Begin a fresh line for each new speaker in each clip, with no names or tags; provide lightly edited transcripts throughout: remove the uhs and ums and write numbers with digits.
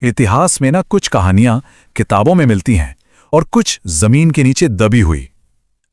इतिहास में ना कुछ कहानियां किताबों में मिलती हैं और कुछ जमीन के नीचे दबी हुई।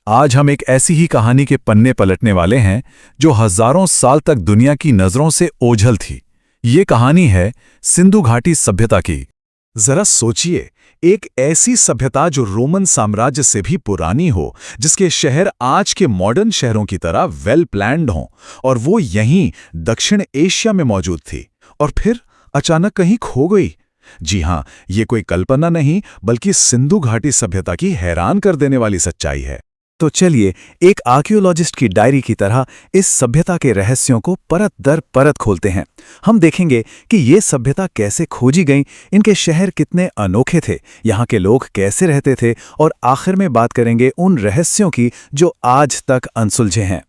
आज हम एक ऐसी ही कहानी के पन्ने पलटने वाले हैं जो हजारों साल तक दुनिया की नजरों से ओझल थी। ये कहानी है सिंधु घाटी सभ्यता की।
जरा सोचिए, एक ऐसी सभ्यता जो रोमन साम्राज्य से भी पुरानी हो, जिसके शहर आज के मॉडर्न शहरों की तरह वेल प्लान्ड हों, और वो यहीं दक्षिण एशिया में मौजूद थी और फिर अचानक कहीं खो गई। जी हां, ये कोई कल्पना नहीं बल्कि सिंधु घाटी सभ्यता की हैरान कर देने वाली सच्चाई है।
तो चलिए एक आर्कियोलॉजिस्ट की डायरी की तरह इस सभ्यता के रहस्यों को परत दर परत खोलते हैं। हम देखेंगे कि ये सभ्यता कैसे खोजी गई, इनके शहर कितने अनोखे थे, यहाँ के लोग कैसे रहते थे, और आखिर में बात करेंगे उन रहस्यों की जो आज तक अनसुलझे हैं।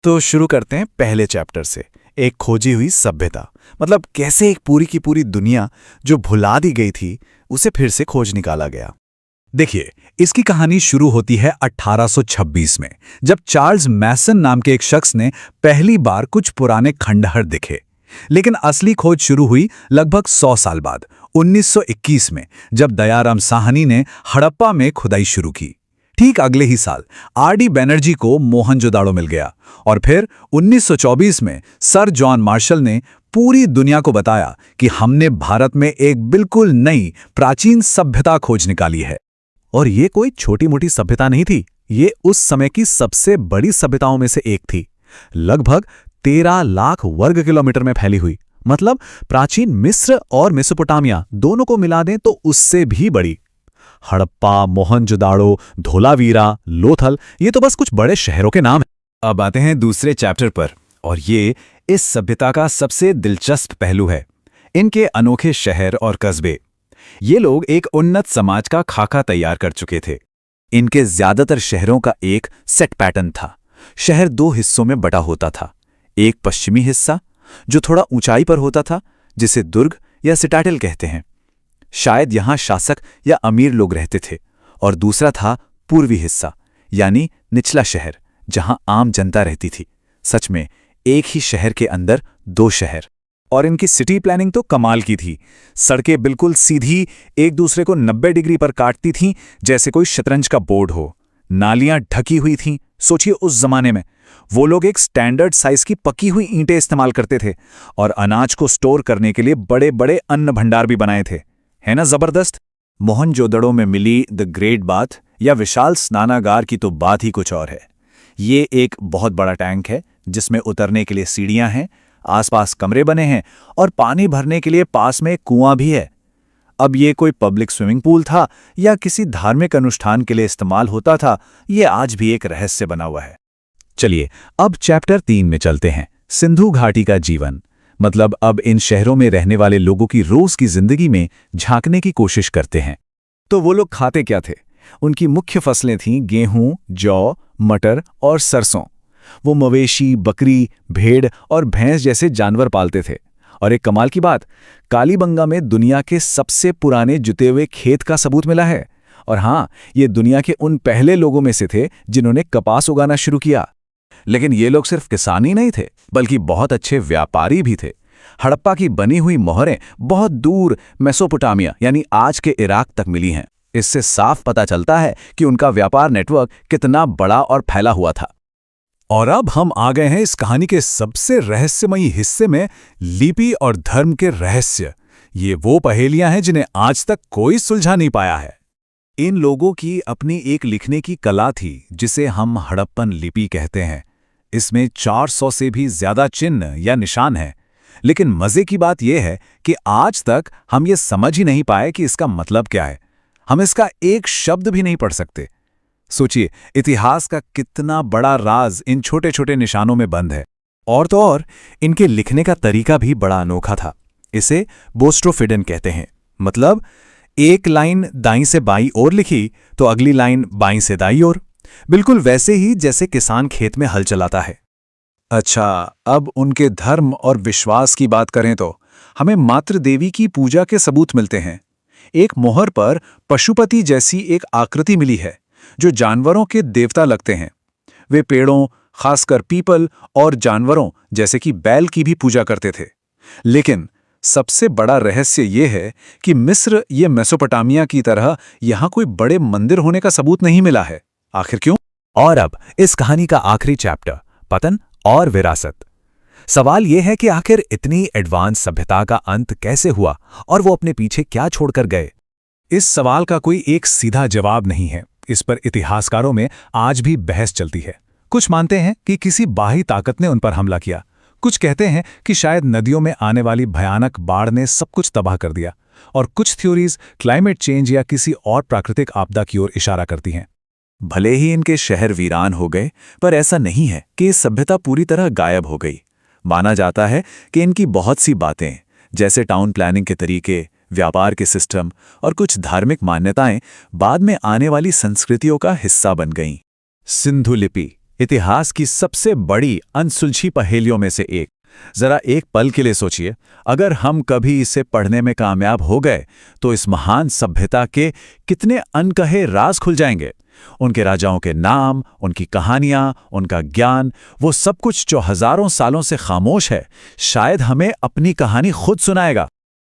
तो शुरू करते हैं पहले चैप्टर से, एक खोजी हुई सभ्यता। मतलब कैसे एक पूरी की पूरी दुनिया जो भुला दी गई थी, उसे फिर से खोज निकाला गया।
देखिए, इसकी कहानी शुरू होती है 1826 में, जब चार्ल्स मैसन नाम के एक शख्स ने पहली बार कुछ पुराने खंडहर दिखे। लेकिन असली खोज शुरू हुई लगभग 100 साल बाद, 1921 में, जब दयाराम साहनी ने हड़प्पा में खुदाई शुरू की। ठीक अगले ही साल आर.डी. बैनर्जी को मोहनजोदाड़ो मिल गया, और फिर 1924 में सर जॉन मार्शल ने पूरी दुनिया को बताया कि हमने भारत में एक बिल्कुल नई प्राचीन सभ्यता खोज निकाली है। और ये कोई छोटी मोटी सभ्यता नहीं थी, ये उस समय की सबसे बड़ी सभ्यताओं में से एक थी। लगभग 13 लाख वर्ग किलोमीटर में फैली हुई, मतलब प्राचीन मिस्र और मेसोपोटामिया दोनों को मिला दें तो उससे भी बड़ी। हड़प्पा, मोहनजोदाड़ो, धोलावीरा, लोथल, ये तो बस कुछ बड़े शहरों के नाम हैं।
अब आते हैं दूसरे चैप्टर पर, और ये इस सभ्यता का सबसे दिलचस्प पहलू है, इनके अनोखे शहर और कस्बे। ये लोग एक उन्नत समाज का खाका तैयार कर चुके थे। इनके ज्यादातर शहरों का एक सेट पैटर्न था। शहर दो हिस्सों में बटा होता था। एक पश्चिमी हिस्सा जो थोड़ा ऊंचाई पर होता था, जिसे दुर्ग या सिटाडेल कहते हैं, शायद यहां शासक या अमीर लोग रहते थे, और दूसरा था पूर्वी हिस्सा, यानी निचला शहर, जहां आम जनता रहती थी। सच में एक ही शहर के अंदर दो शहर। और इनकी सिटी प्लानिंग तो कमाल की थी। सड़कें बिल्कुल सीधी एक दूसरे को 90 डिग्री पर काटती थीं, जैसे कोई शतरंज का बोर्ड हो। नालियां ढकी हुई थीं। सोचिए, उस जमाने में वो लोग एक स्टैंडर्ड साइज की पकी हुई ईंटें इस्तेमाल करते थे, और अनाज को स्टोर करने के लिए बड़े बड़े अन्न भंडार भी बनाए थे। है ना जबरदस्त? मोहनजोदड़ो में मिली द ग्रेट बाथ या विशाल स्नानागार की तो बात ही कुछ और है। ये एक बहुत बड़ा टैंक है जिसमें उतरने के लिए सीढ़ियां हैं, आसपास कमरे बने हैं, और पानी भरने के लिए पास में एक कुआं भी है। अब ये कोई पब्लिक स्विमिंग पूल था या किसी धार्मिक अनुष्ठान के लिए इस्तेमाल होता था, ये आज भी एक रहस्य बना हुआ है।
चलिए अब चैप्टर 3 में चलते हैं, सिंधु घाटी का जीवन। मतलब अब इन शहरों में रहने वाले लोगों की रोज की जिंदगी में झांकने की कोशिश करते हैं।
तो वो लोग खाते क्या थे? उनकी मुख्य फसलें थीं गेहूं, जौ, मटर और सरसों। वो मवेशी, बकरी, भेड़ और भैंस जैसे जानवर पालते थे। और एक कमाल की बात, कालीबंगा में दुनिया के सबसे पुराने जुते हुए खेत का सबूत मिला है। और हां, ये दुनिया के उन पहले लोगों में से थे जिन्होंने कपास उगाना शुरू किया। लेकिन ये लोग सिर्फ किसान ही नहीं थे, बल्कि बहुत अच्छे व्यापारी भी थे। हड़प्पा की बनी हुई मोहरें बहुत दूर मेसोपोटामिया यानी आज के इराक तक मिली हैं। इससे साफ पता चलता है कि उनका व्यापार नेटवर्क कितना बड़ा और फैला हुआ था।
और अब हम आ गए हैं इस कहानी के सबसे रहस्यमयी हिस्से में, लिपि और धर्म के रहस्य। ये वो पहेलियां हैं जिन्हें आज तक कोई सुलझा नहीं पाया है। इन लोगों की अपनी एक लिखने की कला थी जिसे हम हड़प्पन लिपि कहते हैं। इसमें 400 से भी ज्यादा चिन्ह या निशान हैं। लेकिन मजे की बात यह है कि आज तक हम ये समझ ही नहीं पाए कि इसका मतलब क्या है। हम इसका एक शब्द भी नहीं पढ़ सकते। सोचिए, इतिहास का कितना बड़ा राज इन छोटे छोटे निशानों में बंद है।
और तो और, इनके लिखने का तरीका भी बड़ा अनोखा था। इसे बोस्ट्रोफिडन कहते हैं। मतलब एक लाइन दाईं से बाईं ओर लिखी तो अगली लाइन बाईं से दाईं ओर, बिल्कुल वैसे ही जैसे किसान खेत में हल चलाता है।
अच्छा, अब उनके धर्म और विश्वास की बात करें तो हमें मातृ देवी की पूजा के सबूत मिलते हैं। एक मोहर पर पशुपति जैसी एक आकृति मिली है जो जानवरों के देवता लगते हैं। वे पेड़ों, खासकर पीपल और जानवरों जैसे कि बैल की भी पूजा करते थे। लेकिन सबसे बड़ा रहस्य ये है कि मिस्र ये मेसोपोटामिया की तरह यहाँ कोई बड़े मंदिर होने का सबूत नहीं मिला है। आखिर क्यों?
और अब इस कहानी का आखिरी चैप्टर, पतन और विरासत। सवाल यह है कि आखिर इतनी एडवांस सभ्यता का अंत कैसे हुआ और वो अपने पीछे क्या छोड़कर गए?
इस सवाल का कोई एक सीधा जवाब नहीं है। इस पर इतिहासकारों में आज भी बहस चलती है। कुछ मानते हैं कि किसी बाहरी ताकत ने उन पर हमला किया। कुछ कहते हैं कि शायद नदियों में आने वाली भयानक बाढ़ ने सब कुछ तबाह कर दिया। और कुछ थ्योरीज क्लाइमेट चेंज या किसी और प्राकृतिक आपदा की ओर इशारा करती हैं।
भले ही इनके शहर वीरान हो गए, पर ऐसा नहीं है कि इस सभ्यता पूरी तरह गायब हो गई। माना जाता है कि इनकी बहुत सी बातें, जैसे टाउन प्लानिंग के तरीके, व्यापार के सिस्टम और कुछ धार्मिक मान्यताएं, बाद में आने वाली संस्कृतियों का हिस्सा बन गईं। सिंधु लिपि इतिहास की सबसे बड़ी अनसुलझी पहेलियों में से एक। जरा एक पल के लिए सोचिए, अगर हम कभी इसे पढ़ने में कामयाब हो गए तो इस महान सभ्यता के कितने अनकहे राज खुल जाएंगे। उनके राजाओं के नाम, उनकी कहानियां, उनका ज्ञान, वो सब कुछ जो हजारों सालों से खामोश है, शायद हमें अपनी कहानी खुद सुनाएगा।